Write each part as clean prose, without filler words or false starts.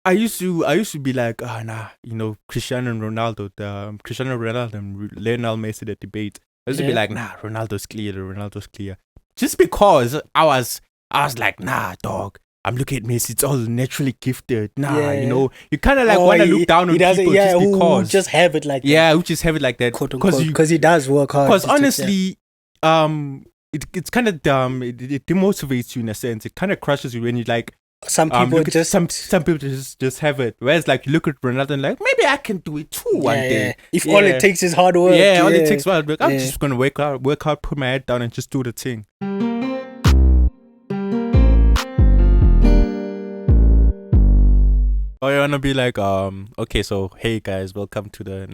I used to be like, nah, Cristiano Ronaldo and Lionel Messi, the debate. I used to be like, nah, Ronaldo's clear. Just because I was like, nah, dog. I'm looking at Messi, it's all naturally gifted. Nah, you kind of like want to look down on people just because. Who just have it like that. Yeah, who just have it like that. Because he does work hard. Because honestly, it's kind of it demotivates you in a sense. It kind of crushes you when you like. Some people some people just have it. Whereas like you look at Ronaldo and like, maybe I can do it too one day. If all it takes is hard work. Yeah, all it takes is hard work. I'm just gonna work hard, put my head down and just do the thing. Or you wanna be like, okay, so hey guys, welcome to the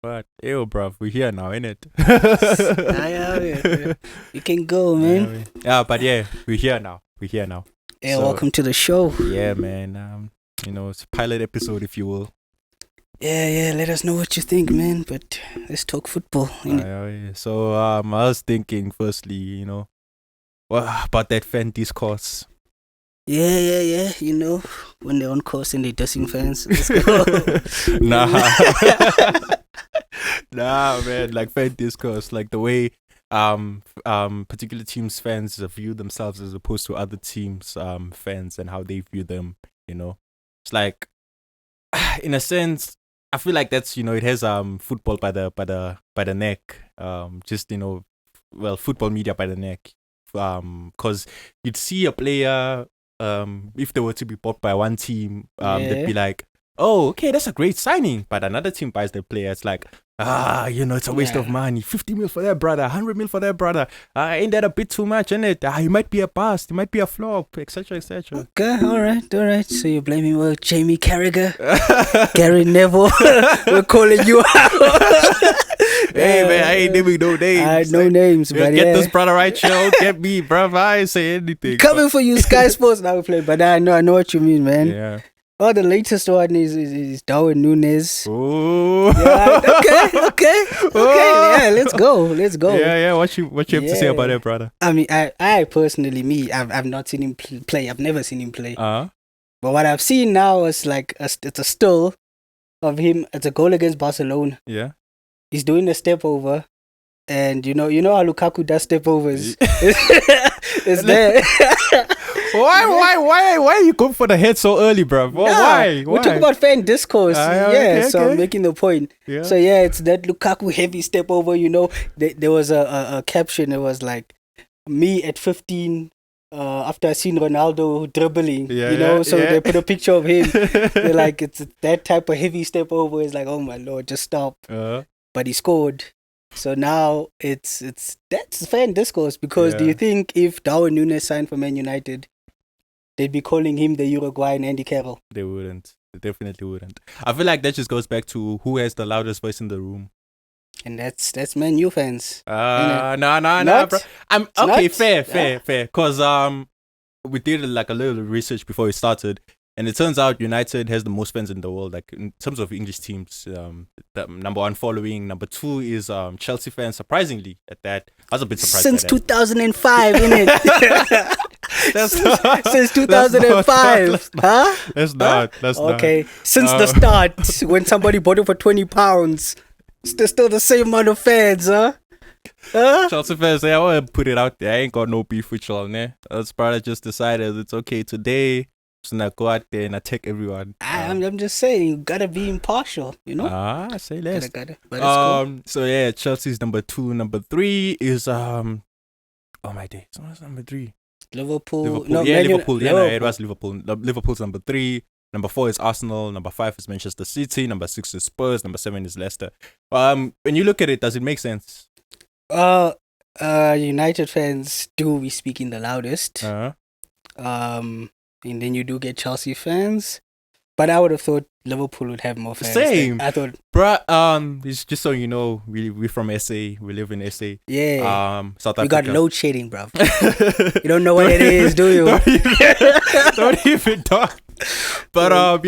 bruv, we're here now, innit? You can go, man. But we're here now. Yeah, so, welcome to the show. Yeah, man. It's a pilot episode, if you will. Yeah. Let us know what you think, man. But let's talk football. So I was thinking, firstly, about that fan discourse. Yeah. When they're on course and they're dissing fans. Let's go. Nah, man. Like fan discourse, like the way particular teams' fans view themselves as opposed to other teams' fans and how they view them. It's like, in a sense, I feel like that's it has football by the neck. Football media by the neck. Because you'd see a player. If they were to be bought by one team, they'd be like, oh, okay, that's a great signing. But another team buys the player. It's like, it's a waste of money. 50 mil for that brother, 100 mil for that brother. Ain't that a bit too much, isn't it? He might be a bust, he might be a flop, etc., etc. Okay, all right. So you're blaming Jamie Carragher, Gary Neville. We're calling you out. Hey man, I ain't naming no names. Names, but get this brother right, show. Get me, bruv. I ain't say anything. Coming for you, Sky Sports. Now we play, but I know what you mean, man. Yeah. Oh, the latest one is Darwin Núñez. Oh. Yeah, okay. Yeah, let's go. Yeah. What you have to say about it, brother? I mean, I personally, I've not seen him play. I've never seen him play. But what I've seen now is like it's a still of him. It's a goal against Barcelona. Yeah. He's doing a step over, and you know how Lukaku does step overs. It's there. Why are you going for the head so early, bro? Why? We're talking about fan discourse. Okay. I'm making the point. Yeah. So it's that Lukaku heavy step over. There was a caption. It was like, me at 15. After I seen Ronaldo dribbling, they put a picture of him. They're like, it's that type of heavy step over. It's like, oh my lord, just stop. But he scored. So now that's fan discourse, because do you think if Darwin Núñez signed for Man United, they'd be calling him the Uruguayan Andy Carroll? They wouldn't. They definitely wouldn't. I feel like that just goes back to who has the loudest voice in the room. And that's Man U fans. No, bro. Fair. Because we did like a little research before we started, and it turns out United has the most fans in the world. Like in terms of English teams, the number one following. Number two is Chelsea fans. Surprisingly, at that, I was a bit surprised. Since 2005, innit? Since 2005, huh? That's not. Okay, since the start, when somebody bought it for £20, still the same amount of fans, huh? Chelsea fans, I want to put it out there. I ain't got no beef with y'all, ne? That's probably just decided it's okay today. So now go out there and attack everyone. I'm just saying, you gotta be impartial, Say less. Gotta. But cool. So Chelsea's number 2. Number 3 is oh my days. What's number 3? Liverpool. No, Liverpool. Yeah, it was Liverpool. Liverpool's number 3. Number 4 is Arsenal. Number 5 is Manchester City. Number 6 is Spurs. Number 7 is Leicester. When you look at it, does it make sense? United fans do be speaking the loudest. And then you do get Chelsea fans, but I would have thought Liverpool would have more fans. Same. I thought, bruh. It's just so you know, we're from SA. We live in SA. Yeah. South Africa. We got load shedding, bruv. You don't know what it is, do you? Don't even talk. But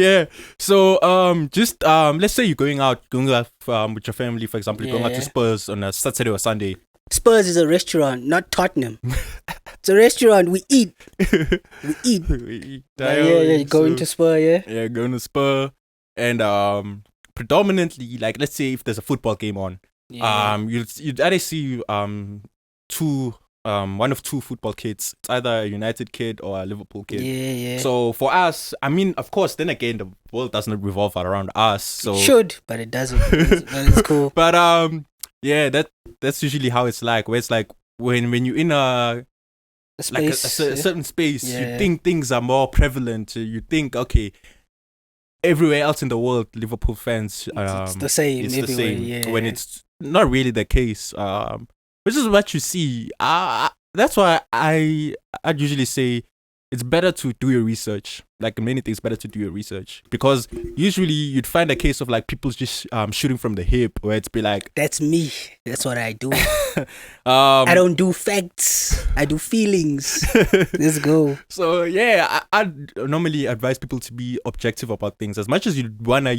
So just let's say you're going out with your family, for example, you're going out to Spurs on a Saturday or Sunday. Spurs is a restaurant, not Tottenham. It's a restaurant. We eat. We eat. We eat. Yeah. Going to Spur, yeah. Yeah, going to Spur, and predominantly, like, let's say if there's a football game on, you'd either see one of two football kids. It's either a United kid or a Liverpool kid. Yeah. So for us, I mean, of course, then again, the world doesn't revolve around us. So it should, but it doesn't. It's cool. But yeah, that's usually how it's like. Where it's like when you're in a space, like a certain space, you think things are more prevalent. You think, okay, everywhere else in the world, Liverpool fans, it's the same. It's everywhere, the same. When it's not really the case. Which is what you see. That's why I'd usually say it's better to do your research. Like in many things, better to do your research, because usually you'd find a case of like people just shooting from the hip, where it's be like, that's me. That's what I do. I don't do facts. I do feelings. Let's go. So yeah, I'd normally advise people to be objective about things. As much as you wanna,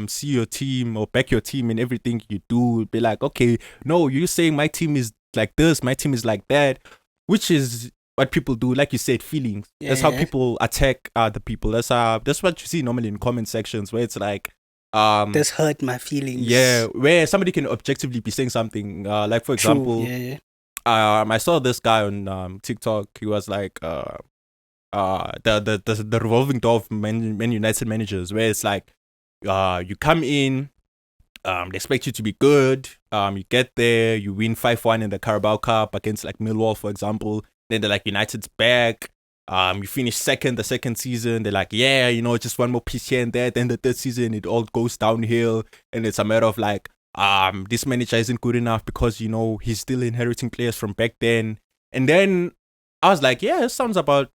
see your team or back your team in everything you do, be like, okay, no, you're saying my team is like this, my team is like that, which is what people do. Like you said, feelings. That's how people attack other people. That's what you see normally in comment sections, where it's like, this hurt my feelings. Yeah, where somebody can objectively be saying something. Like for example, I saw this guy on TikTok. He was like, the revolving door of Man United managers, where it's like, you come in, they expect you to be good. You get there, you win 5-1 in the Carabao Cup against like Millwall, for example. Then they're like, United's back. You finish second the second season. They're like, yeah, just one more piece here and there. Then the third season, it all goes downhill, and it's a matter of like, this manager isn't good enough because he's still inheriting players from back then. And then I was like, yeah, it sounds about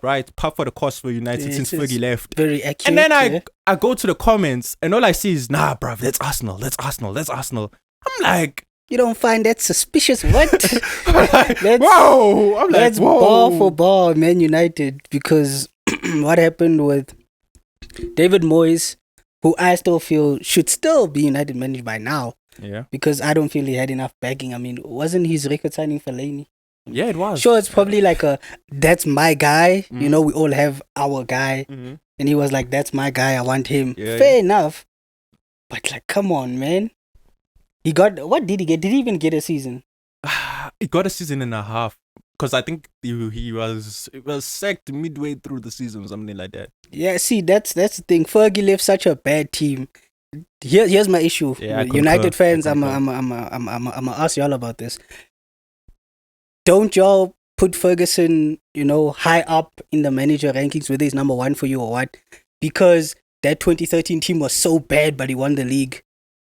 right. Par for the course for United since Fergie left. Very accurate. And then I go to the comments, and all I see is, nah, bruv, that's Arsenal. I'm like, you don't find that suspicious? What? Whoa! I'm like, that's whoa. Ball for ball, Man United, because what happened with David Moyes, who I still feel should still be United manager by now. Yeah. Because I don't feel he had enough backing. I mean, wasn't his record signing Fellaini? Yeah, it was. Sure, it's probably like that's my guy. We all have our guy. Mm-hmm. And he was like, that's my guy. I want him. Yeah, Fair enough. But like, come on, man. What did he get? Did he even get a season? He got a season and a half. Because I think he was sacked midway through the season or something like that. Yeah, see, that's the thing. Fergie left such a bad team. Here's my issue. Yeah, United fans, I'm gonna ask y'all about this. Don't y'all put Ferguson, high up in the manager rankings, whether he's number one for you or what? Because that 2013 team was so bad, but he won the league.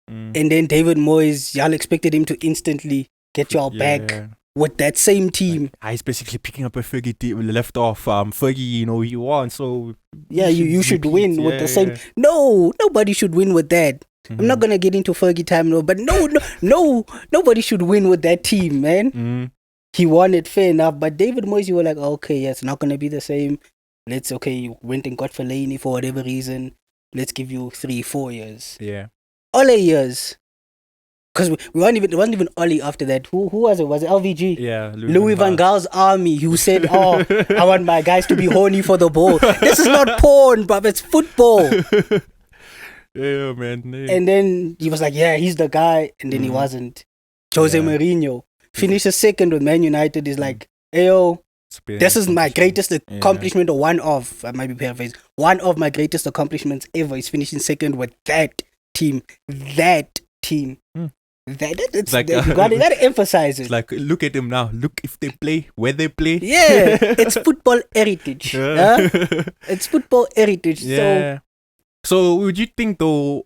And then David Moyes, y'all expected him to instantly get y'all back with that same team. He's basically picking up where Fergie left off. Fergie, he won, so yeah, you should win with the same. No, nobody should win with that. I'm not gonna get into Fergie time, but no, nobody should win with that team, man. He won it, fair enough. But David Moyes, you were like, okay, yeah, it's not gonna be the same. You went and got Fellaini for whatever reason. Let's give you 3-4 years. Yeah. Ole years. Because it wasn't even Ole after that. Who was it? Was it LVG? Yeah. Louis van Gaal's army, who said, oh, I want my guys to be horny for the ball. This is not porn, bruv. It's football. Yeah, man. Yeah. And then he was like, yeah, he's the guy. And then he wasn't. Jose Mourinho finishes second with Man United. Is like, ayo, this is my greatest accomplishment, or one of, I might be paraphrasing, one of my greatest accomplishments ever is finishing second with that team. It's like, you gotta emphasize it. It's like, look at them now. Look if they play, where they play. Yeah, it's football heritage. It's football heritage. Yeah. So would you think though,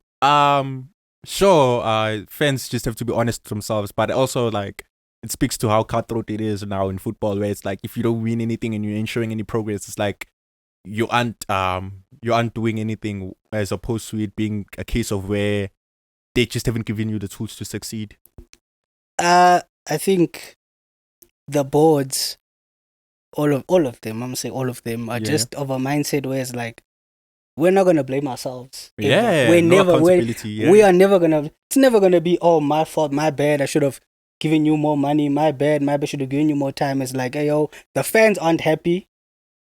sure, fans just have to be honest with themselves, but also like, it speaks to how cutthroat it is now in football, where it's like, if you don't win anything and you're ain't showing any progress, it's like you aren't doing anything, as opposed to it being a case of where they just haven't given you the tools to succeed. I think the boards, all of them, I'm gonna say all of them, are just of a mindset where it's like, we're not gonna blame ourselves. Yeah, we are never gonna. It's never gonna be, oh, my fault, my bad. I should have giving you more money. My bad should have given you more time. It's like, hey, yo, the fans aren't happy.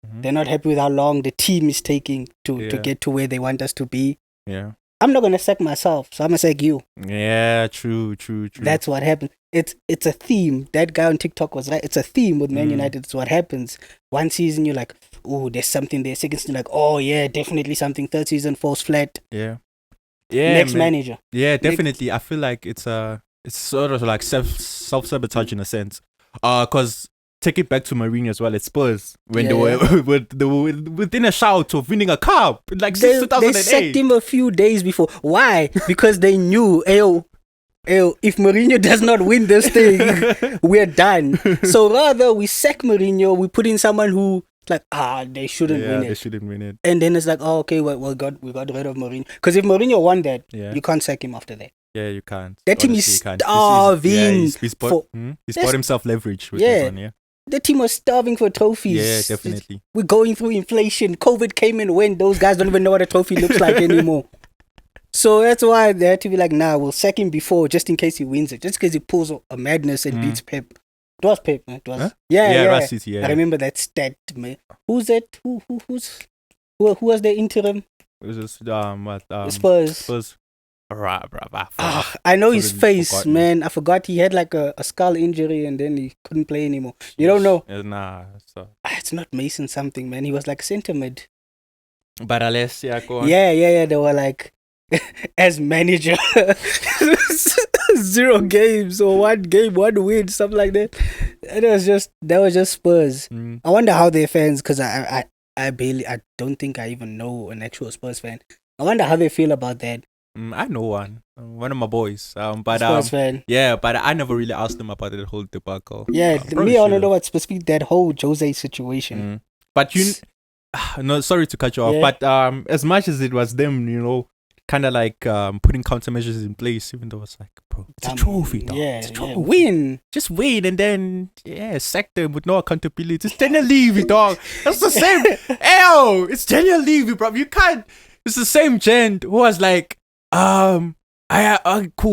They're not happy with how long the team is taking to get to where they want us to be. Yeah. I'm not gonna sack myself, so I'm gonna sack you. Yeah, true. That's what happens. It's a theme. That guy on TikTok was right. It's a theme with Man United. It's what happens. One season you're like, oh, there's something there. Second season you're like, oh yeah, definitely something. Third season falls flat. Yeah. Next manager. Yeah, definitely. I feel like it's sort of like self-sabotage in a sense. Cause take it back to Mourinho as well. It's Spurs when they were within a shout of winning a cup, like since 2008. They sacked him a few days before. Why? Because they knew, if Mourinho does not win this thing, we're done. So rather we sack Mourinho, we put in someone who like they shouldn't win it. They shouldn't win it. And then it's like, oh, okay, we got rid of Mourinho. Because if Mourinho won that, you can't sack him after that. Yeah, you can't. That team is starving. He's bought himself leverage with that one, yeah. The team was starving for trophies. Yeah, definitely. We're going through inflation. COVID came and went. Those guys don't even know what a trophy looks like anymore. So that's why they had to be like, nah, we'll sack him before just in case he wins it. Just in case he pulls a madness and beats Pep. It was Pep, man. It was. Huh? Yeah. City, yeah. I remember that stat, man. Who's that? Who was the interim? It was Spurs. I know his face, man. I forgot he had like a skull injury and then he couldn't play anymore. You don't know? Nah. It's not Mason something, man. He was like centre mid. But unless, go on. Yeah. They were like, as manager, 0 games or 1 game, 1 win, something like that. And that was just Spurs. I wonder how their fans, because I don't think I even know an actual Spurs fan. I wonder how they feel about that. I know one of my boys. But Spurs fan. Yeah, but I never really asked them about that whole debacle. Yeah, me, I don't know what specific that whole Jose situation. But no, sorry to cut you off. But as much as it was them, kind of like putting countermeasures in place, even though it's like, bro, it's a trophy, dog. Yeah, it's a trophy. Win. Just win and then sack them with no accountability. It's Daniel Levy, dog. That's the same. It's Daniel Levy, bro. You can't. It's the same gent who was like, cool,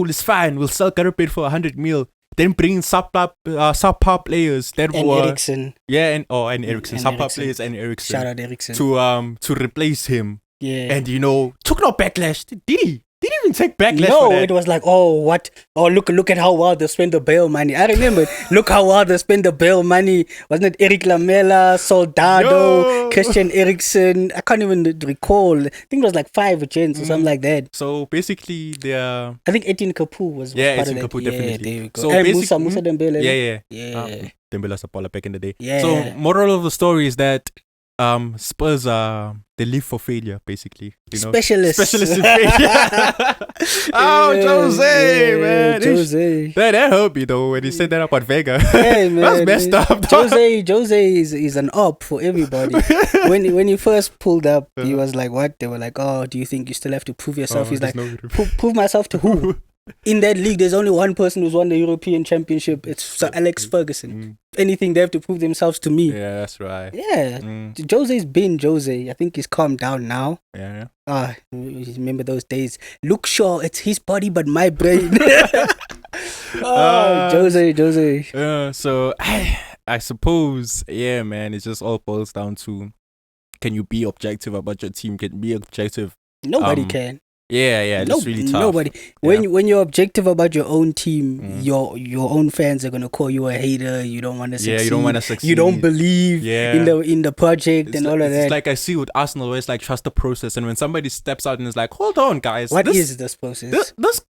it's fine. We'll sell Gareth for 100 mil. Then bring in subpar players that and were Eriksen. Yeah, and Eriksen. Subpar players and Eriksen. Shout out Eriksen. To replace him. Yeah. And took no backlash. Did he? Didn't even take backlash. No, for that. It was like, what? Oh, look at how well they spend the bail money. I remember. Look how well they spend the bail money. Wasn't it Eric Lamela, Soldado, Christian Eriksen? I can't even recall. I think it was like 5 gens or something like that. So basically, I think Etienne Capoue was part of that. Capoue, definitely. There we go. So and Musa Dembele. Yeah. Dembele Sapola back in the day. Yeah. So moral of the story is that Spurs they live for failure, basically. Specialists in failure. Jose, man. Jose. That hurt me though when he said that about Vega. Hey, man. That's messed up. Jose is an op for everybody. when he first pulled up, he was like, what? They were like, oh, do you think you still have to prove yourself? He's like, prove myself to who? In that league, there's only one person who's won the European Championship. It's Sir Alex Ferguson. If anything, they have to prove themselves to me. Yeah, that's right. Yeah. Jose's been Jose. I think he's calmed down now. Yeah. Remember those days? Luke Shaw, it's his body but my brain. Jose. Yeah, so I suppose, man, it just all boils down to, can you be objective about your team? Can you be objective? Nobody can. Yeah, it's really tough. Nobody. When you're objective about your own team, your own fans are gonna call you a hater. You don't want to succeed. Yeah, you don't want to succeed. You don't believe in the project and all of that. It's like I see with Arsenal, where it's like trust the process, and when somebody steps out and is like, "Hold on, guys, what is this process?" This,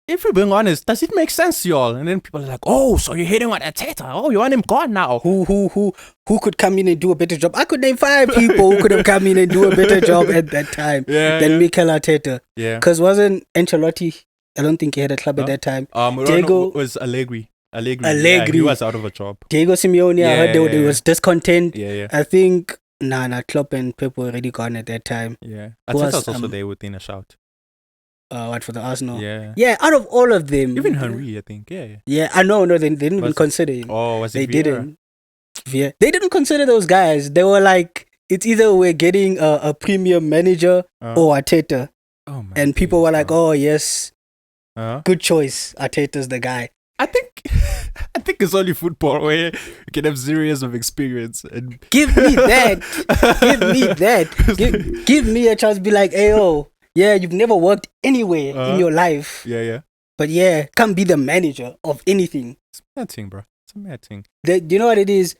if we're being honest, does it make sense to y'all? And then people are like, "Oh, so you're hating on Arteta? Oh, you want him gone now? Who could come in and do a better job?" I could name 5 people who could have come in and do a better job at that time than Mikel Arteta. Yeah. Because wasn't Ancelotti? I don't think he had a club at that time. Diego was Allegri. Yeah, he was out of a job. Diego Simeone, I heard there was discontent. Yeah. I think Klopp and Pep were already gone at that time. Yeah. Arteta was also there within a shout. What for the Arsenal? Yeah. Out of all of them, even Henry, I think. Yeah. I know. No, they didn't even consider him. Oh, was it? They didn't. They didn't consider those guys. They were like, it's either we're getting a premium manager or Arteta. Oh man. And people were like, oh yes, good choice. Arteta's the guy. I think I think it's only football where you can have 0 years of experience. And Give me that. Give me a chance to be like, hey, oh, yeah, you've never worked anywhere in your life. Yeah. But yeah, come be the manager of anything. It's a mad thing, bro. It's a mad thing. Do you know what it is?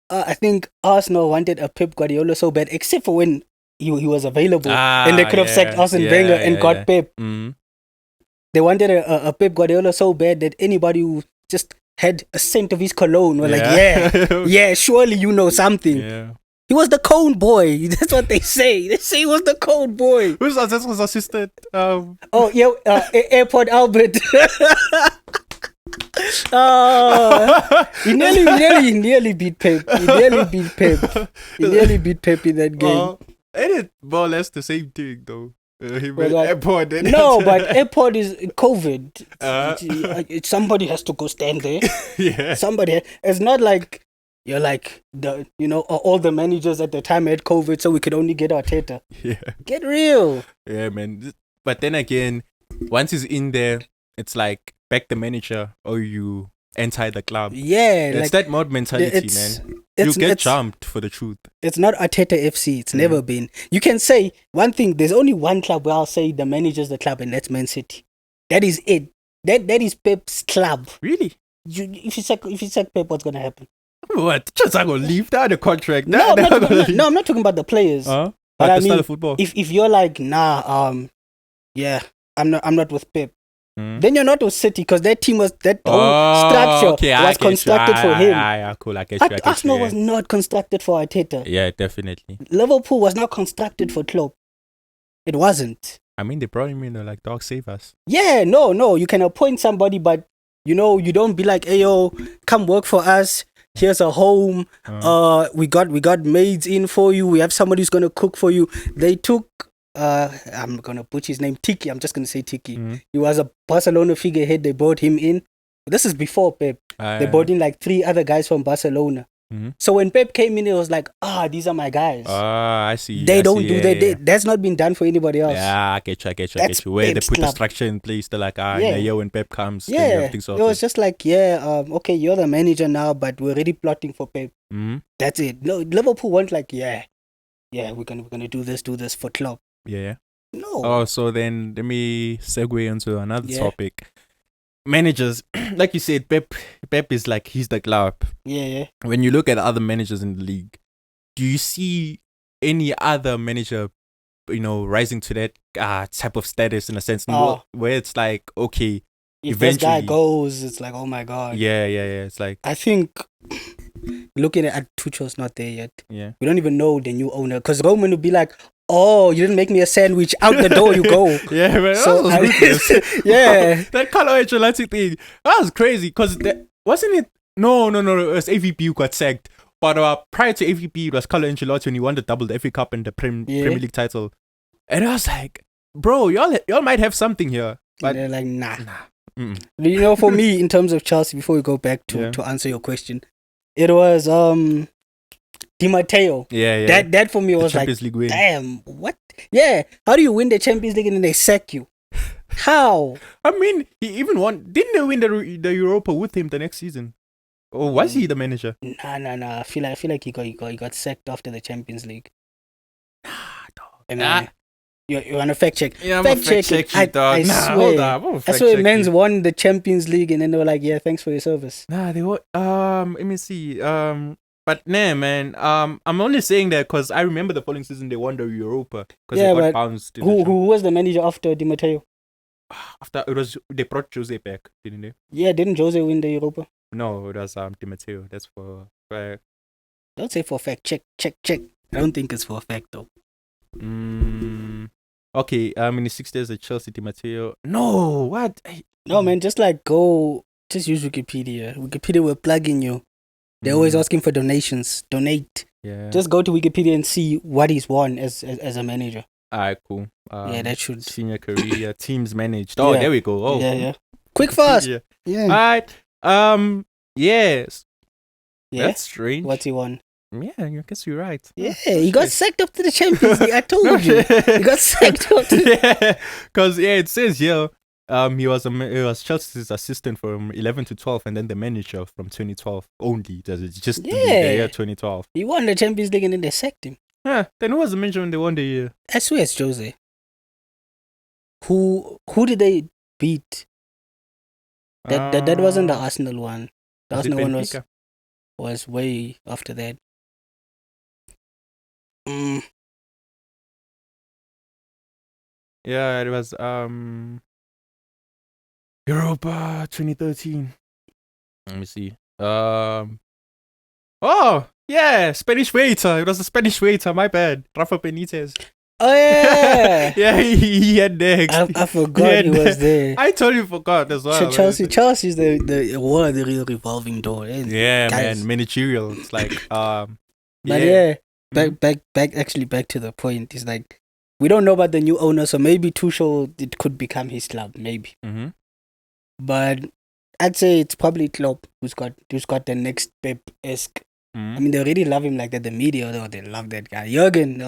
I think Arsenal wanted a Pep Guardiola so bad, except for when he was available. And they could have sacked Arsene Wenger and got Pep. Mm-hmm. They wanted a Pep Guardiola so bad that anybody who just had a scent of his cologne were like, yeah, surely you know something. Yeah. He was the cone boy. That's what they say. They say he was the cone boy. Who's his assistant? Airport Albert. He nearly beat Pep. He nearly beat Pep in that game. Ain't it more or less the same thing though? Airport. No, but airport is COVID. Somebody has to go stand there. Yeah. Somebody. It's not like you're like all the managers at the time had COVID, so we could only get Arteta. Yeah. Get real. Yeah, man. But then again, once he's in there, it's like back the manager or you enter the club. Yeah, it's that mod mentality, man. You get jumped for the truth. It's not Arteta FC. It's never been. You can say one thing. There's only one club where I'll say the manager's the club, and that's Man City. That is it. That is Pep's club. Really? If you sack Pep, what's gonna happen? What? Just I'm gonna leave that the contract. No, I'm not talking about the players. But I mean, football. If you're like, I'm not with Pep. Then you're not with City because that team was whole structure was constructed for him. Cool. I get you. Arsenal was not constructed for Arteta. Yeah, definitely. Liverpool was not constructed for Klopp. It wasn't. I mean, they brought him in like dog save us. Yeah, no. You can appoint somebody, but you don't be like, hey yo, come work for us. Here's a home. We got maids in for you. We have somebody who's gonna cook for you. They took. I'm gonna put his name Tiki. I'm just gonna say Tiki. He was a Barcelona figurehead. They brought him in. This is before Pep. They brought in like 3 other guys from Barcelona. So when Pep came in, it was like, these are my guys. I see. They don't do that. That's not been done for anybody else. Yeah, I get you. Where Pep's they put club. the structure in place, they're like, in a year when Pep comes, then everything's sorted. It was just like, okay, you're the manager now, but we're already plotting for Pep. That's it. No, Liverpool weren't like, we're gonna do this for Klopp. Yeah. No. Oh, so then let me segue into another topic. Managers, like you said, Pep is like, he's the club. Yeah. When you look at other managers in the league, do you see any other manager, rising to that type of status in a sense, where it's like, okay, if eventually this guy goes, it's like, oh my god. Yeah. It's like, I think looking at Tuchel's not there yet. Yeah. We don't even know the new owner because Roman would be like, oh, you didn't make me a sandwich. Out the door you go. Yeah, man. So, that was ruthless. Yeah. That Carlo Ancelotti thing. That was crazy because wasn't it? No. It was AVP who got sacked. But prior to AVP, it was Carlo Ancelotti when he won the double, the FA Cup and the Premier League title. And I was like, bro, y'all might have something here. But they're like, nah. For me, in terms of Chelsea, before we go back to answer your question, it was Di Matteo. Yeah. That for me was like, damn, what? Yeah. How do you win the Champions League and then they sack you? How? I mean, he even won. Didn't they win the Europa with him the next season? Or was he the manager? Nah. I feel like he got sacked after the Champions League. You want to fact check? Yeah, I'm fact check. I swear, men's won the Champions League and then they were like, yeah, thanks for your service. Nah, they were. Let me see. But nah, man. I'm only saying that because I remember the following season they won the Europa because they got bounced. Who was the manager after Di Matteo? After it was, they brought Jose back, didn't they? Yeah, didn't Jose win the Europa? No, it was Di Matteo. That's for fact. Don't say for fact. Check. I don't think it's for a fact though. Okay. In the 6 days at Chelsea, Di Matteo. No, what? No, man. Just use Wikipedia. Wikipedia will plug in you. They're always asking for donations. Donate. Yeah. Just go to Wikipedia and see what he's won as a manager. Alright, cool. That should. Senior career, teams managed. Oh, there we go. Oh, yeah. Quick, fast. Yeah. Alright. Yes. Yeah. That's strange. What's he won? Yeah, I guess you're right. Yeah, he got sacked up to the Champions League. I told you. He got sacked up to because it says here, He was Chelsea's assistant from 11 to 12, and then the manager from 2012 only. Does it just the year 2012? He won the Champions League and then they sacked him. Yeah. Then who was the manager when they won the year? I swear it's Jose. Who did they beat? That wasn't the Arsenal one. The Arsenal one was way after that. Yeah, it was Europa 2013. Let me see. Oh yeah, Spanish waiter. It was a Spanish waiter. My bad. Rafa Benitez. Oh yeah. Yeah, he had next. I forgot he was there. I totally forgot as well. Chelsea's the real revolving door. Yeah, guys. Man, managerial. It's like But back to the point. It's like we don't know about the new owner, so maybe Tuchel it could become his club, maybe. Mm-hmm. But I'd say it's probably Klopp who's got the next Pep-esque. I mean, they already love him like that. The media, they love that guy. Jurgen,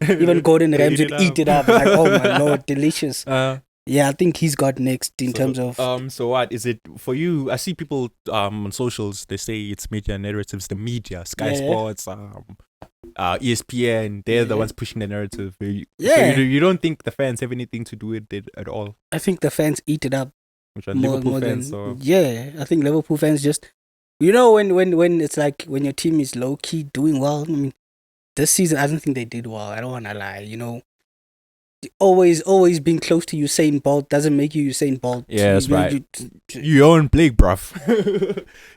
even Gordon Ramsay eat it up. Like, oh my lord, delicious. Yeah, I think he's got next in terms of. So what is it for you? I see people on socials. They say it's media narratives. The media, Sky Sports, ESPN. They're the ones pushing the narrative. So you don't think the fans have anything to do with it at all? I think the fans eat it up. Which are Liverpool fans? Yeah, I think Liverpool fans just. You know, when it's like when your team is low key doing well. I mean, this season I don't think they did well. I don't want to lie. You know, always being close to Usain Bolt doesn't make you Usain Bolt. Yeah, that's right. You own Blake, bruv.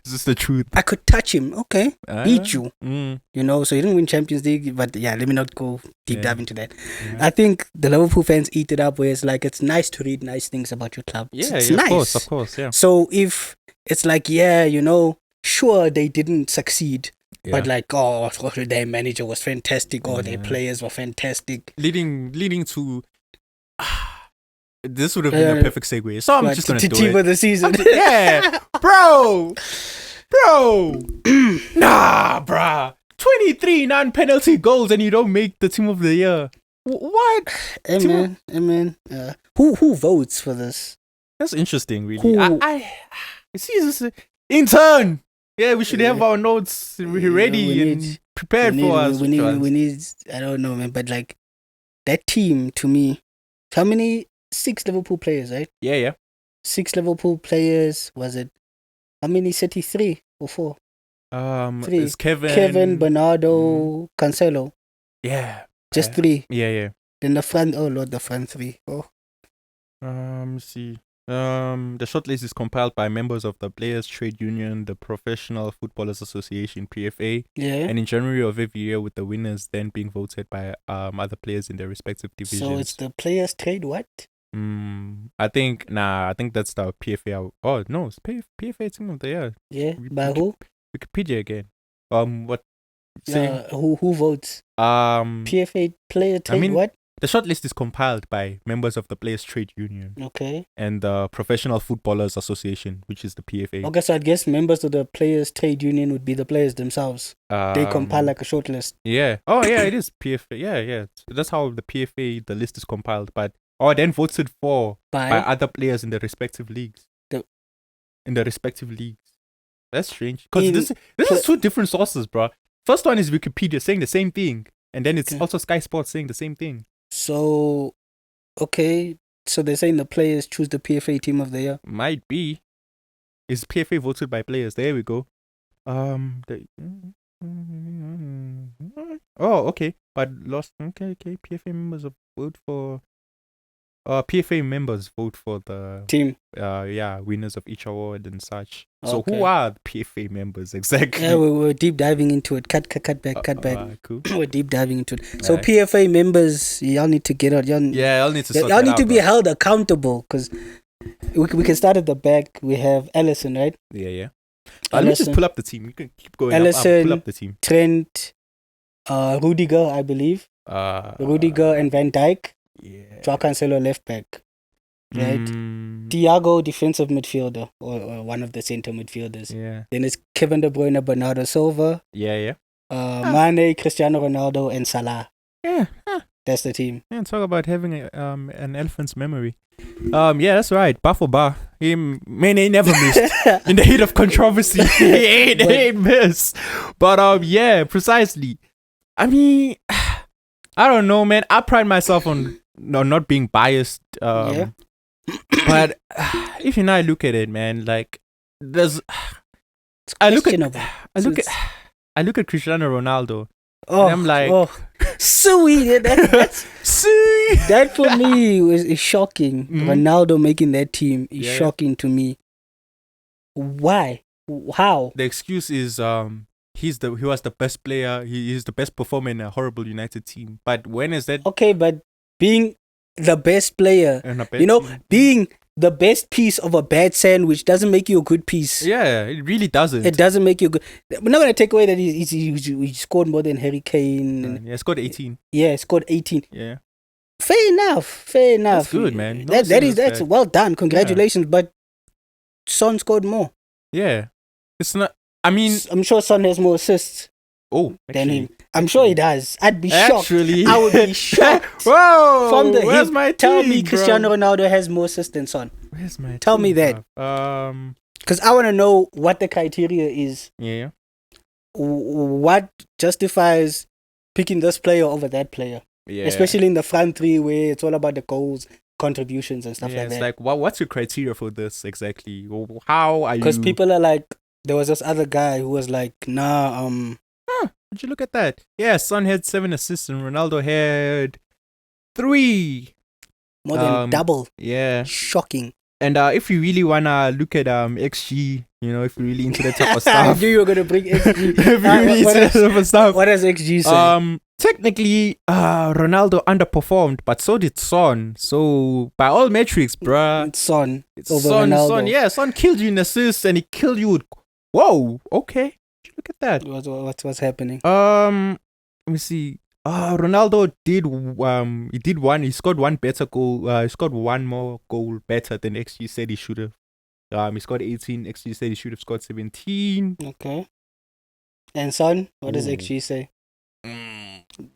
Is this the truth? I could touch him. Okay, beat you. You know, so he didn't win Champions League. But yeah, let me not go deep dive into that. Yeah. I think the Liverpool fans eat it up. Where it's like it's nice to read nice things about your club. Yeah, it's nice. Of course, yeah. So if it's like, you know. Sure, they didn't succeed, but like, their manager was fantastic, their players were fantastic. Leading to this would have been a perfect segue. So I'm just gonna do team it. Of the season. bro, nah, bruh. 23 non-penalty goals and you don't make the team of the year. What? Amen. Who votes for this? That's interesting, really. I see this intern. Yeah, we should have our notes ready and prepared for us. We need, I don't know, man, but like that team to me, how many? 6 Liverpool players, right? Yeah. 6 Liverpool players, was it? How many City? 3 or 4? 3. It's Kevin, Bernardo, Cancelo. Yeah. Just 3. Yeah. Then the front, the front 3. Oh. Let's see. The shortlist is compiled by members of the Players Trade Union, the Professional Footballers Association (PFA), and in January of every year, with the winners then being voted by other players in their respective divisions. So it's the Players Trade what? I think that's the PFA. Oh no, it's PFA Team of the Year. Yeah, by who? Wikipedia again. What? Who votes? PFA Player Trade what? The shortlist is compiled by members of the Players Trade Union. Okay. And the Professional Footballers Association, which is the PFA. Okay, so I guess members of the Players Trade Union would be the players themselves. They compile like a shortlist. Yeah. Oh, yeah, it is PFA. Yeah. So that's how the PFA, the list is compiled. But then voted for by other players in the respective leagues. In the respective leagues. That's strange. Because this is 2 different sources, bro. First one is Wikipedia saying the same thing. And then it's also Sky Sports saying the same thing. So, okay. So they're saying the players choose the PFA Team of the Year? Might be. Is PFA voted by players? There we go. Okay. But lost. Okay. PFA members vote for. PFA members vote for the team. Winners of each award and such. So who are the PFA members exactly? Yeah, we're deep diving into it. Cut back. Cool. We're deep diving into it. So PFA members, y'all need to get out. Y'all need to be held accountable because we can start at the back. We have Alisson, right? Yeah. Let me just pull up the team. You can keep going. Alisson, pull up the team. Trent, Rudiger, I believe. Rudiger and Van Dijk. Yeah. Joao Cancelo left back. Right? Thiago, defensive midfielder or one of the center midfielders. Yeah. Then it's Kevin De Bruyne, Bernardo Silva. Yeah. Mane, Cristiano Ronaldo, and Salah. Yeah. That's the team. Yeah, talk about having an elephant's memory. Yeah, that's right. Bar for bar. He never missed. In the heat of controversy, he ain't missed. But yeah, precisely. I mean, I don't know, man. I pride myself on not being biased. But if you now look at it, man, like there's I look at Cristiano Ronaldo. Oh, and I'm like, sweet. That for me is shocking. Mhm. Ronaldo making that team is shocking to me. Why? How? The excuse is he was the best player. He is the best performer in a horrible United team. But when is that? Okay, but being the best player, being the best piece of a bad sandwich doesn't make you a good piece. Yeah, it really doesn't. It doesn't make you good. We're not going to take away that he scored more than Harry Kane. Yeah, scored 18. Yeah, scored 18. Yeah. Fair enough. That's good, man. That's well done. Congratulations. Yeah. But Son scored more. Yeah. It's not. I mean, I'm sure Son has more assists. Than him. I'm sure he does. I'd be shocked. I would be shocked. Whoa! From the where's hip, my tell team, me Cristiano Ronaldo has more assists than Son. Where's my Tell team, me that. Because I want to know what the criteria is. Yeah. What justifies picking this player over that player? Yeah. Especially in the front three where it's all about the goals, contributions and stuff like that. It's like, what's your criteria for this exactly? How are you? Because people are like, there was this other guy who was like, Would you look at that? Yeah, Son had 7 assists and Ronaldo had 3. More than double. Yeah. Shocking. And if you really wanna look at XG, if you're really into that type of stuff. I knew you were gonna bring XG. If you're really into that type of stuff. What does XG say? Technically, Ronaldo underperformed, but so did Son. So by all metrics, bruh, it's Son. Son. Yeah, Son killed you in assists and he killed you with. Whoa. Okay. Look at that. What's happening? Let me see. Ronaldo did one. He scored one better goal. He scored one more goal better than XG said he should have. He scored 18. XG said he should have scored 17. Okay. And Son, what does XG say?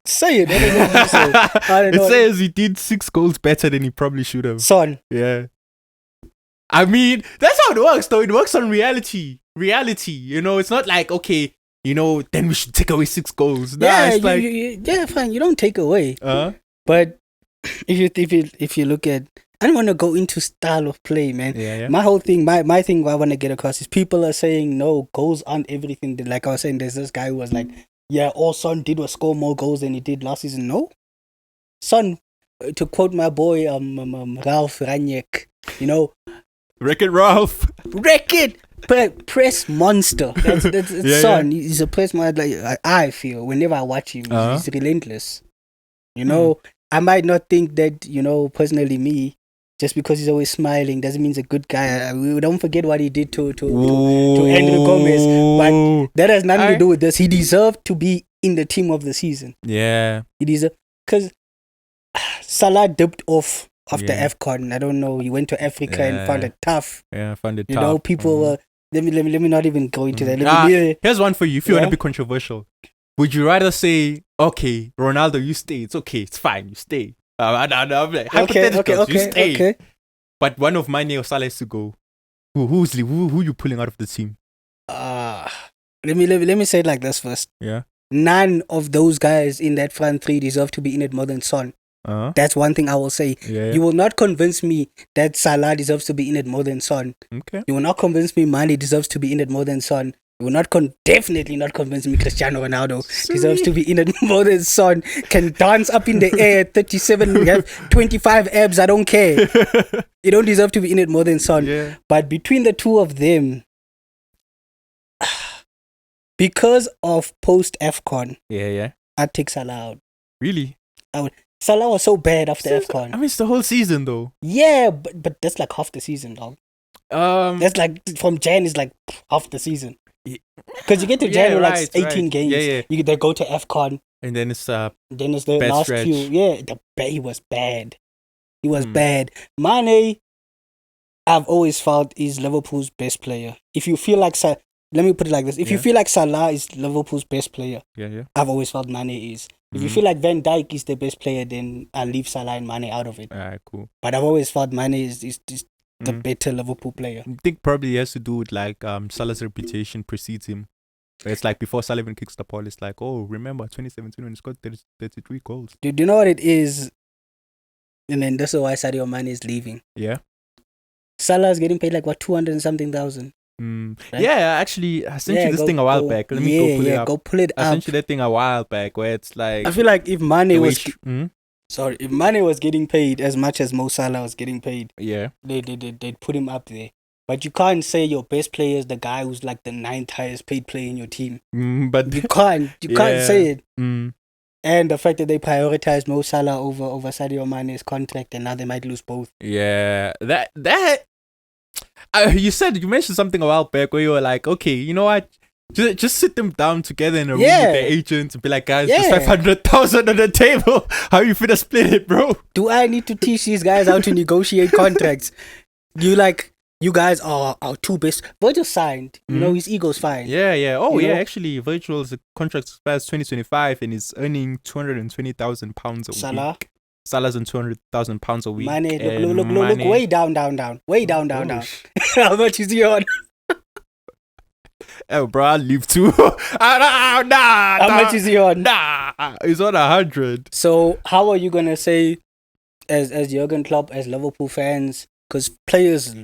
Say it. What does XG say? I don't know. It says he did 6 goals better than he probably should have. Son. Yeah. I mean, that's how it works, though. It works on reality. It's not like, okay, then we should take away 6 goals. It's fine. You don't take away. But if you look at, I don't want to go into style of play, man. Yeah. My whole thing, my thing I want to get across is people are saying, no, goals aren't everything. Like I was saying, there's this guy who was like, yeah, all Son did was score more goals than he did last season. No. Son, to quote my boy, Ralph Raniek, Wreck-It Ralph. Wreck-It! Press monster. That's Son. He's a press monster. Like, I feel whenever I watch him, he's relentless. I might not think that, personally me, just because he's always smiling doesn't mean he's a good guy. We don't forget what he did to Andrew Gomez. But that has nothing to do with this. He deserved to be in the team of the season. Yeah. He deserved. Because Salah dipped off after AFCON. I don't know. He went to Africa and found it tough. Yeah, found it tough. People were... Let me not even go into that. Here's one for you. If you want to be controversial, would you rather say, okay, Ronaldo, you stay. It's okay. It's fine. You stay. I'm like, hypothetical. You stay. Okay. But one of Mane or Salah has to go. Who you pulling out of the team? Let me say it like this first. Yeah. None of those guys in that front three deserve to be in it more than Son. That's one thing I will say. Yeah. You will not convince me that Salah deserves to be in it more than Son. Okay. You will not convince me Mane deserves to be in it more than Son. You will not definitely not convince me Cristiano Ronaldo deserves to be in it more than Son. Can dance up in the air, 37, have 25 abs, I don't care. You don't deserve to be in it more than Son. Yeah. But between the two of them, because of post AFCON, I'd take Salah out. Really? Salah was so bad after AFCON. I mean, it's the whole season, though. Yeah, but that's like half the season, dog. That's like, from Jan is like half the season. Because you get to Jan, like 18 games. Yeah. They go to AFCON. And then it's the last stretch. few. Yeah, he was bad. He was bad. Mane, I've always felt, is Liverpool's best player. If you feel like let me put it like this: if you feel like Salah is Liverpool's best player, yeah, I've always felt Mane is. If you feel like Van Dijk is the best player, then I'll leave Salah and Mane out of it. Alright, cool. But I've always felt Mane is the better Liverpool player. I think probably has to do with like Salah's reputation precedes him. It's like before Salah even kicks the ball, it's like, oh, remember 2017 when he scored 33 goals. Do you know what it is? And then that's why Sadio Mane is leaving. Yeah. Salah is getting paid like what, 200 and something thousand. Right? Yeah, actually, I sent you this thing a while back. Let me go pull it up. Go pull it up. I sent you that thing a while back where it's like, I feel like if Mane was if Mane was getting paid as much as Mo Salah was getting paid, they'd put him up there. But you can't say your best player is the guy who's like the 9th highest paid player in your team. But you can't say it. And the fact that they prioritized Mo Salah over Sadio Mane's contract, and now they might lose both. Yeah, that you mentioned something a while back where you were like, okay, you know what? Just sit them down together in a room with their agents and be like, guys, there's 500,000 on the table. How you finna split it, bro? Do I need to teach these guys how to negotiate contracts? You guys are our two best. Virgil signed. You know, his ego's fine. Yeah. Oh, you know? Actually, Virgil's contract expires 2025 and he's earning £220,000 a week. Salah's on £200,000 a week. Mane, look, way down. Way down. How much is he on? Oh, bro, I'll leave too. How much is he on? He's on 100. So, how are you gonna say, as Jurgen Klopp, as Liverpool fans? Because players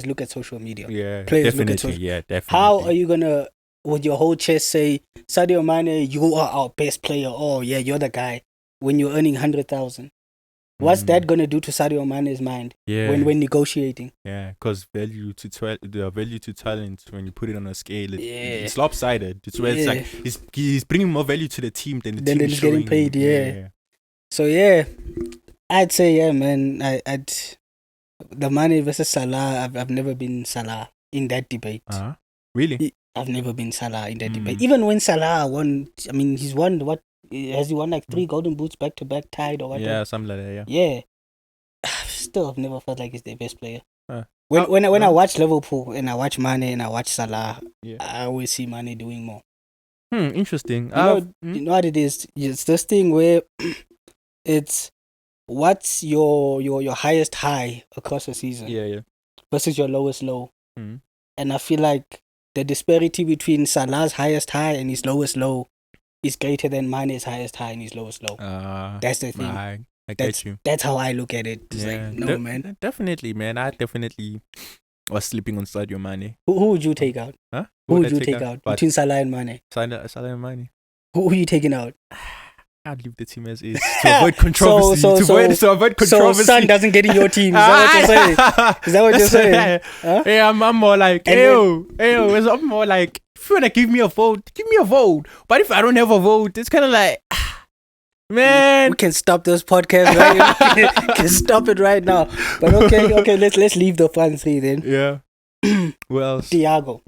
look at social media. Yeah, players definitely. Look at social. Yeah, definitely. How are you gonna, with your whole chest, say, Sadio Mane, you are our best player? Oh yeah, you're the guy. When you're earning 100,000, what's that gonna do to Sadio Mane's mind? Yeah. When negotiating. Yeah, because value to talent, when you put it on a scale, it's lopsided. It's where it's like he's bringing more value to the team than the team is getting paid. Yeah. So yeah, I'd say man. The Mane versus Salah, I've never been Salah in that debate. Really? I've never been Salah in that debate. Even when Salah won, I mean, he's won what? Has he won like 3 golden boots back to back, tied or whatever? Yeah, something like that. Yeah. Still, I've never felt like he's their best player. When I watch Liverpool and I watch Mane and I watch Salah, I always see Mane doing more. Interesting. You know what it is? It's this thing where it's what's your highest high across the season versus your lowest low. And I feel like the disparity between Salah's highest high and his lowest low is greater than Mane's highest high and his lowest low. That's the thing. I get you. That's how I look at it. It's man. Definitely, man. I definitely was sleeping on Sadio Mane. Who would you take out? Huh? Who would you take out between Salah and Mane? Salah and Mane. Who are you taking out? I'd leave the team as is to avoid controversy. To avoid controversy. So Son doesn't get in your team. Is that what you're saying? Is that what you're saying? Huh? Yeah, I'm more like, I'm more like, if you wanna give me a vote, give me a vote. But if I don't have a vote, it's kind of like, man, we can stop this podcast right. We can stop it right now. But okay, let's leave the front three then. Yeah. Well, Thiago.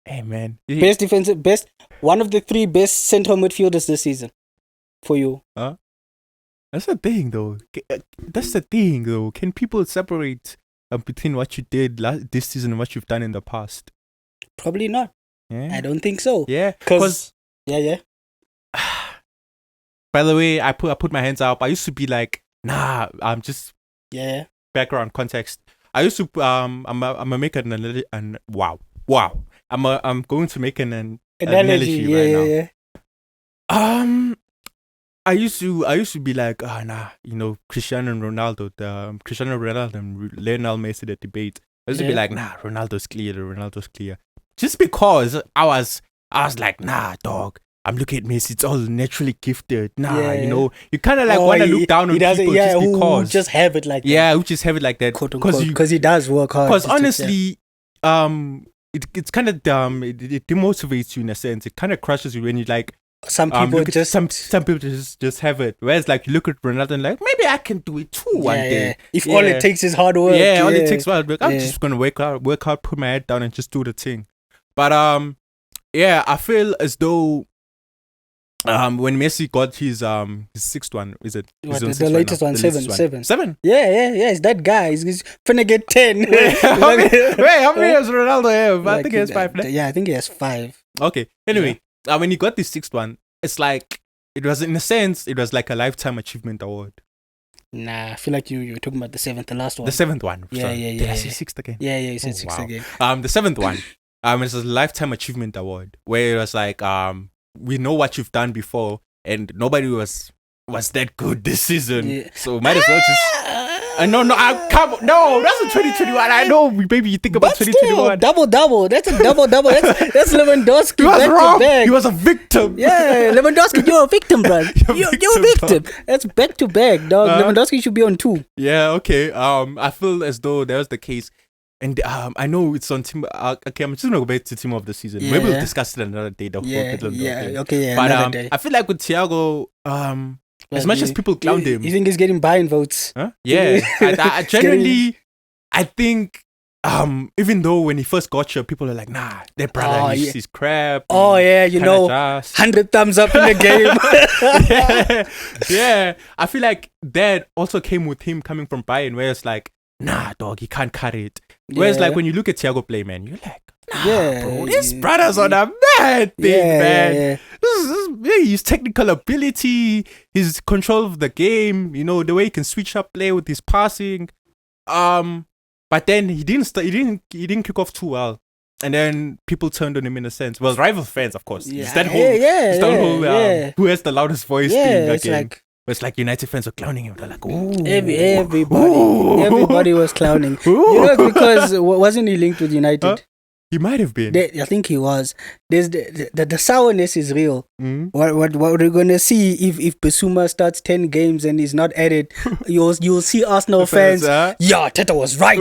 Hey man, best one of the 3 best central midfielders this season. For you. That's the thing though. Can people separate between what you did this season and what you've done in the past? Probably not. Yeah. I don't think so. Yeah. Because by the way, I put my hands up. I used to be like, nah, I'm just background context. I used to I'm gonna make an analogy and wow. I'm going to make an analogy right now. Yeah. I used to be like, Cristiano Ronaldo and Lionel Messi, the debate. I used to be like, nah, Ronaldo's clear. Just because I was like, nah, dog. I'm looking at Messi, it's all naturally gifted. You kind of like want to look down on people just because. Who just have it like that. Yeah, who just have it like that. Because he does work hard. Because honestly, it's kind of it demotivates you in a sense. It kind of crushes you when you like, some people some people just have it. Whereas like you look at Ronaldo and like, maybe I can do it too one day. If all it takes is hard work. Yeah, all it takes is hard work. I'm just gonna work out, put my head down and just do the thing. But I feel as though when Messi got his sixth one, is it? What, the latest one, seven. Seven? Yeah. It's that guy. He's finna get 10. Wait, how many does Ronaldo have? I think he has 5. Yeah, I think he has 5. Okay. Anyway, when he got this sixth one, it's like it was, in a sense, it was like a lifetime achievement award. Nah, I feel like you were talking about the 7th, the last one. The 7th one. Yeah. Did I say 6th again? Yeah, you said 6th again. The 7th one. It's a lifetime achievement award where it was like, we know what you've done before, and nobody was that good this season. Yeah. So might as well just. No, that's a 2021. I know, baby, you think about 2021. Double. That's a double. That's Lewandowski. He was wrong. He was a victim. Yeah, Lewandowski, you're a victim, bro. You're a victim. That's back to back, dog. Lewandowski should be on 2. Yeah, okay. I feel as though that was the case. And I know it's on team. Okay, I'm just gonna go back to team of the season. Maybe we'll discuss it another day. But I feel like with Thiago, as much as people clowned him, you think he's getting buy-in votes? Huh? Yeah, I genuinely, I think, even though when he first got here, people are like, nah, that brother, he's crap. Oh yeah, 100 thumbs up in the game. yeah. I feel like that also came with him coming from Bayern, where it's like, nah, dog, he can't cut it. Whereas like when you look at Thiago play, man, you're like, nah, bro, this brother's on a mad thing, man. His technical ability, his control of the game, the way he can switch up play with his passing. But then he didn't kick off too well. And then people turned on him in a sense. Well, rival fans, of course. Yeah. It's that whole who has the loudest voice thing again. It's like United fans were clowning him. They're like, ooh. Everybody was clowning. It's because wasn't he linked with United? He might have been. I think he was. There's the sourness is real. Mm. What we're gonna see if Basuma starts 10 games and he's not added, you'll see Arsenal fans. Teta was right.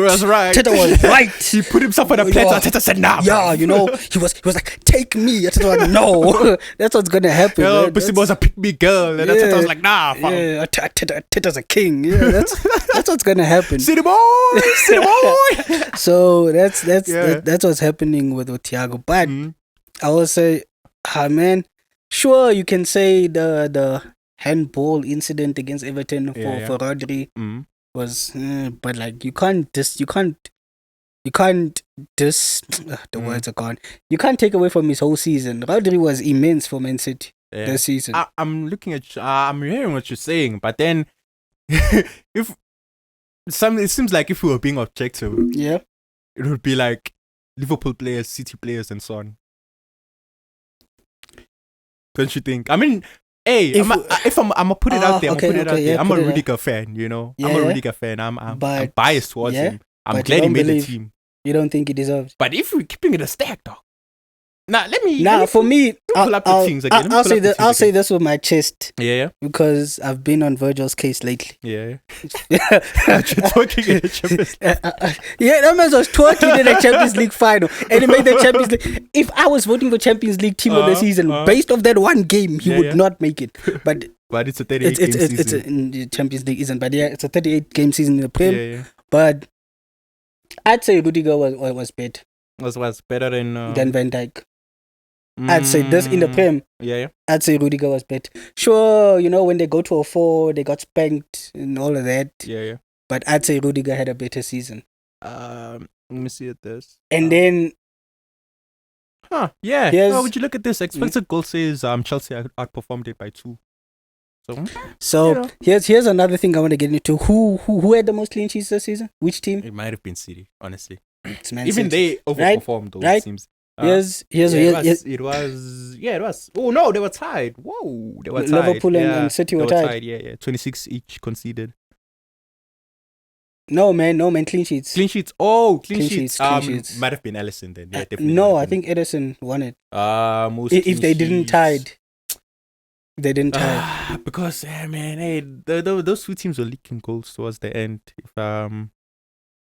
Teta was right. He put himself on a plate. Teta said, nah. Yeah, he was like, take me. Teta was like, no. That's what's gonna happen. Basuma was a pick me girl, and Teta was like, nah. Yeah, Teta's a king. Yeah, that's what's gonna happen. City boy. So that's what's happening with Thiago. But I will say, man, sure, you can say the handball incident against Everton for Rodri was, but like you can't the words are gone. You can't take away from his whole season. Rodri was immense for Man City this season. I'm looking at I'm hearing what you're saying, but then it seems like if we were being objective, it would be like Liverpool players, City players, and so on. Don't you think? I mean, hey, if I'm gonna put it out there, I'm a Rudiger fan, I'm a Rudiger fan. I'm biased towards him. I'm glad he made the team. You don't think he deserves? But if we're keeping it a stack, dog. For me, I'll say this with my chest. Yeah. Because I've been on Virgil's case lately. Yeah. Twerking in the Champions League. That man was twerking in the Champions League final. And he made the Champions League. If I was voting for Champions League team of the season, based off that one game, he would not make it. But it's a 38 game season. The Champions League isn't. But it's a 38 game season in the Prem. Yeah. But I'd say Rudiger was better. Was better than Van Dijk. I'd say this in the Prem. Yeah. I'd say Rudiger was better. Sure, when they go to a 4, they got spanked and all of that. Yeah. But I'd say Rudiger had a better season. Let me see at this. And then... Yeah. Would you look at this? Expected goal says Chelsea outperformed it by 2. So here's another thing I want to get into. Who had the most clean sheets this season? Which team? It might have been City, honestly. Even they overperformed those teams. It was. Oh no, they were tied. Whoa, they were tied. Liverpool and City were tied. Yeah. 26 each conceded. No man, clean sheets. Clean sheets. Oh, clean sheets. Might have been Alisson then. Yeah, definitely. No, I think Edison won it. If they didn't tied. They didn't tie. Because those two teams were leaking goals towards the end.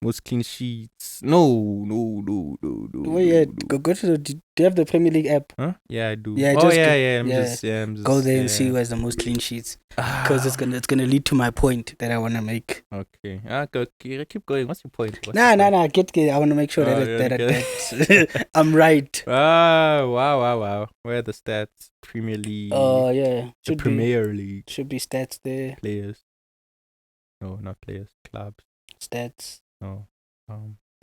Most clean sheets. No. Oh yeah, go to the. Do you have the Premier League app? Huh? Yeah, I do. Yeah, Oh just yeah. go- I'm just Go there and see who has the most clean sheets, because it's gonna lead to my point that I wanna make. Okay. Go, keep going. What's your point? Nah. Get. I wanna make sure that I'm right. Wow. Where are the stats? Premier League. Oh yeah, the Premier League. Should be stats there. Players. No, not players. Clubs. Stats. No. I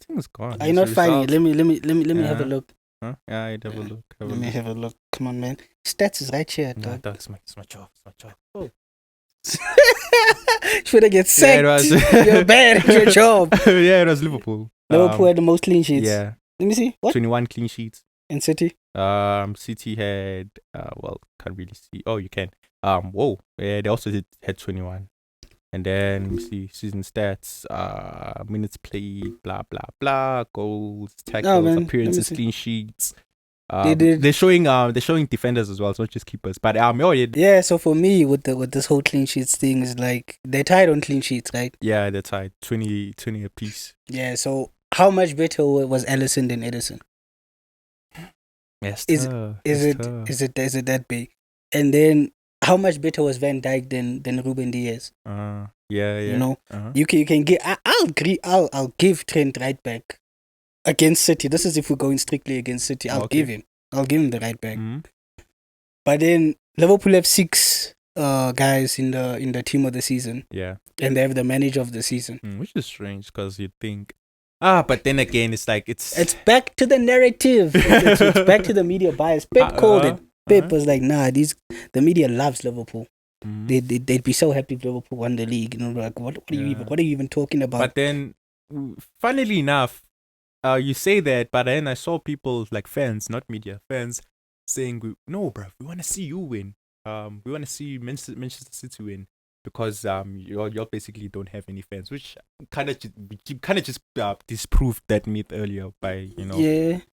think it's gone. Are you not finding it? Let me have a look. Huh? Yeah, I'd have a look. Let me have a look. Come on, man. Stats is right here, dog. No, it's my job. Oh. Should I get sacked? Yeah, it was. You're bad at your job. Yeah, it was Liverpool. Liverpool had the most clean sheets. Yeah. Let me see. What? 21 clean sheets. And City? City had can't really see. Oh, you can. Whoa. Yeah, they also had 21. And then let me see season stats, minutes played, blah blah blah, goals, tackles, appearances, clean sheets. They're showing defenders as well, so not just keepers. But yeah. So for me, with this whole clean sheets thing, is like they're tied on clean sheets, right? Yeah, they're tied 20 a piece. Yeah. So how much better was Alisson than Edison? Yes. Is it that big? And then how much better was Van Dijk than Ruben Diaz? Yeah. You know, you can get. I'll agree. I'll give Trent right back against City. This is if we're going strictly against City. I'll give him the right back. Mm-hmm. But then Liverpool have 6 guys in the team of the season. Yeah, and they have the manager of the season, which is strange because you'd think. But then again, it's like it's back to the narrative. it's back to the media bias. Pep called it. Pep was like, nah, the media loves Liverpool. They'd be so happy if Liverpool won the league. You know, like what are you even talking about? But then, funnily enough, you say that, but then I saw people like fans, not media, fans saying, "No, bro, we want to see you win. We want to see Manchester City win because you basically don't have any fans," which kind of just disproved that myth earlier by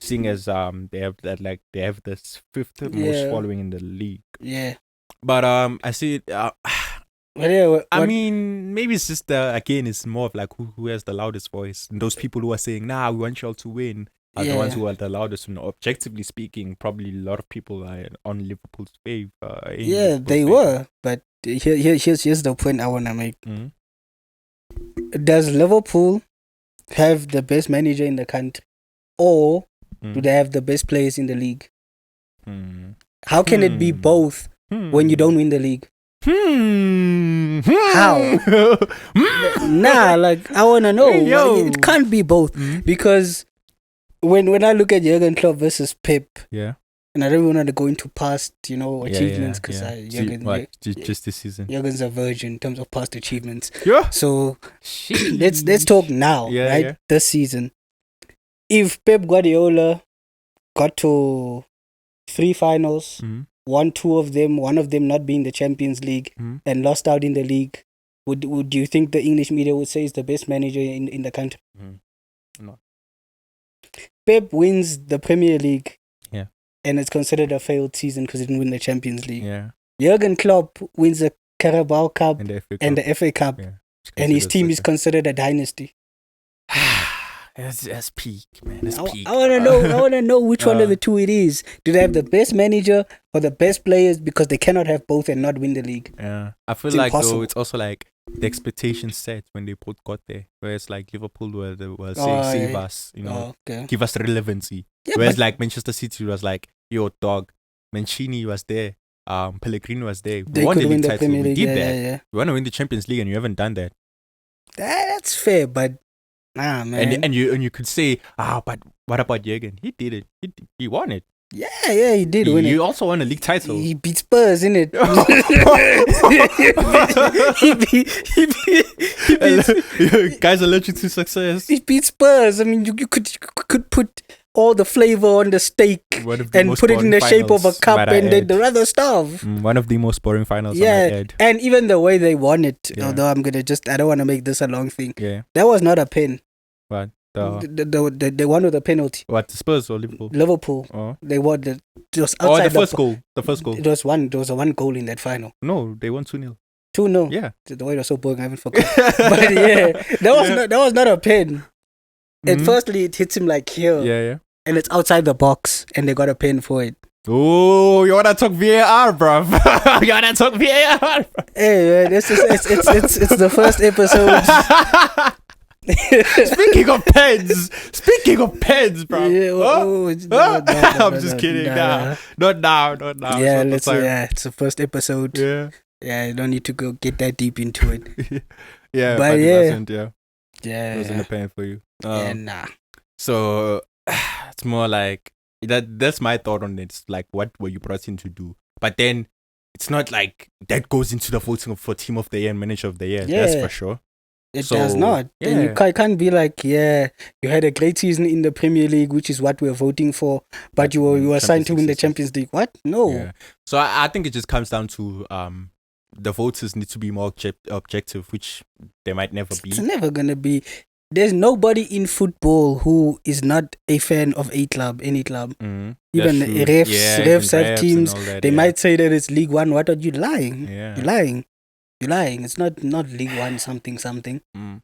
seeing as they have this 5th most following in the league. Yeah. But I see it. I mean, maybe it's just again, it's more of like who has the loudest voice. And those people who are saying, "Nah, we want y'all to win," are the ones who are the loudest. And objectively speaking, probably a lot of people are on Liverpool's favor. They were, but here's the point I wanna make. Mm-hmm. Does Liverpool have the best manager in the country, or do they have the best players in the league? How can it be both when you don't win the league? How? Nah, like I wanna know. It can't be both because when I look at Jurgen Klopp versus Pep, and I don't want to go into past achievements because just this season, Jurgen's a virgin in terms of past achievements. Yeah. So let's talk now, right? Yeah. This season, if Pep Guardiola got to 3 finals. Won 2 of them, one of them not being the Champions League, and lost out in the league, would you think the English media would say he's the best manager in the country? No. Pep wins the Premier League, and it's considered a failed season because he didn't win the Champions League. Yeah. Jurgen Klopp wins the Carabao Cup and the FA Cup, and his team is considered a dynasty. That's peak, man. That's peak. I wanna know which one of the two it is. Do they have the best manager or the best players? Because they cannot have both and not win the league. Yeah, I feel like though it's also like the expectation set when they both got there. Whereas like Liverpool were saying save us, give us relevancy. Yeah, whereas like Manchester City was like, yo dog, Mancini was there, Pellegrini was there. We won the league title. We did that. Yeah. We want to win the Champions League and you haven't done that. That's fair, but. Nah, man. And you could say, but what about Jurgen? He did it. He won it. Yeah, he did win it. He also won a league title. He beat Spurs, innit? he beat guys are allergic to success. He beat Spurs. I mean, you could put all the flavor on the steak and put it in the shape of a cup and the other stuff. One of the most boring finals. Yeah, and even the way they won it. Yeah. Although I don't want to make this a long thing. Yeah, that was not a pen. What? The one with the penalty. What, the Spurs or Liverpool? Liverpool. Oh. They won it was outside the first goal. The first goal. There was a one goal in that final. No, they won 2-0. 2-0. Yeah. The way it was so boring, I haven't forgotten. But yeah, that was not a pen. firstly it hits him like here. Yeah. And it's outside the box, and they got a pen for it. Oh, you wanna talk VAR, bruv? You wanna talk VAR? Hey man, it's the first episode. Speaking of pens, bro. Yeah, I'm just kidding. Not now. Yeah, it's the first episode. Yeah, I don't need to go get that deep into it. yeah, but it wasn't. Yeah, it wasn't a pen for you. nah. So it's more like that's my thought on it. It's like, what were you brought in to do? But then it's not like that goes into the voting for team of the year and manager of the year. Yeah. That's for sure. It does not. Yeah. Then you can't be like, you had a great season in the Premier League, which is what we're voting for, but you were assigned to win the Champions League. What? No. Yeah. So I think it just comes down to the voters need to be more objective, which they might never be. It's never gonna be. There's nobody in football who is not a fan of any club. Mm-hmm. Even refs have teams. They might say that it's League One. What are you lying? Yeah. You're lying. It's not League One something.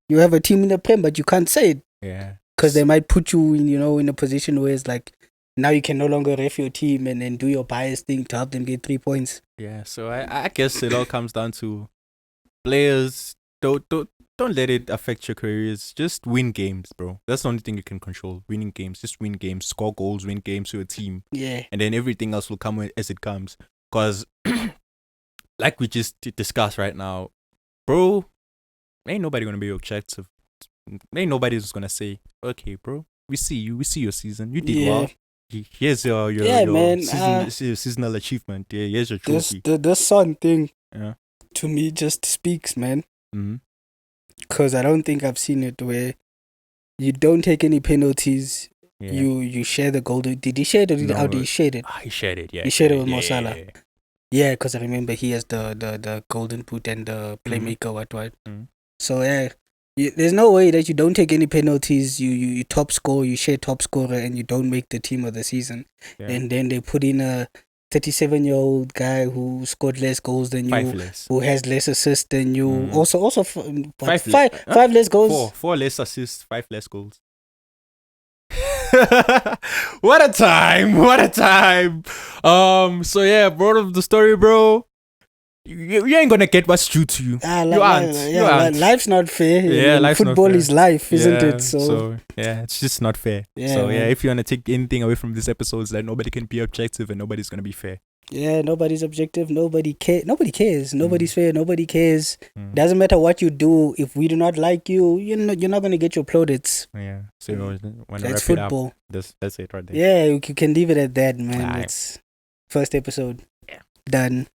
You have a team in the Prem, but you can't say it. Yeah. Because they might put you in a position where it's like, now you can no longer ref your team and then do your bias thing to help them get 3 points. Yeah. So I guess it all comes down to players. Don't let it affect your careers. Just win games, bro. That's the only thing you can control. Winning games. Just win games. Score goals. Win games to a team. Yeah. And then everything else will come as it comes. Because like we just discussed right now, bro, ain't nobody gonna be objective. Ain't nobody just gonna say, okay, bro, we see your season. You did well. Here's your seasonal achievement. Yeah, here's your trophy. The Son thing, yeah, to me just speaks, man. Mm-hmm. Because I don't think I've seen it where you don't take any penalties. Yeah. You share the goal. Did he share it or did he share it? He shared it, yeah. He shared it with Mo Salah. Yeah, because I remember he has the golden boot and the playmaker, what. Mm-hmm. So, there's no way that you don't take any penalties. You top score, you share top scorer, and you don't make the team of the season. Yeah. And then they put in a 37-year-old guy who scored less goals than you, who has less assists than you. Also, five less goals. Four less assists, 5 less goals. What a time. So yeah, bro, of the story, bro, you ain't gonna get what's due to you. You aren't. Life's not fair. Yeah, football is life, isn't it? So yeah, it's just not fair. Yeah, so yeah, if you wanna take anything away from this episode, is that nobody can be objective and nobody's gonna be fair. Yeah, nobody's objective. Nobody cares. Nobody's fair. Nobody cares. Doesn't matter what you do. If we do not like you, you're not gonna get your plaudits. Yeah. So when that's football. That's it right there. Yeah, you can leave it at that, man. It's first episode. Yeah. Done.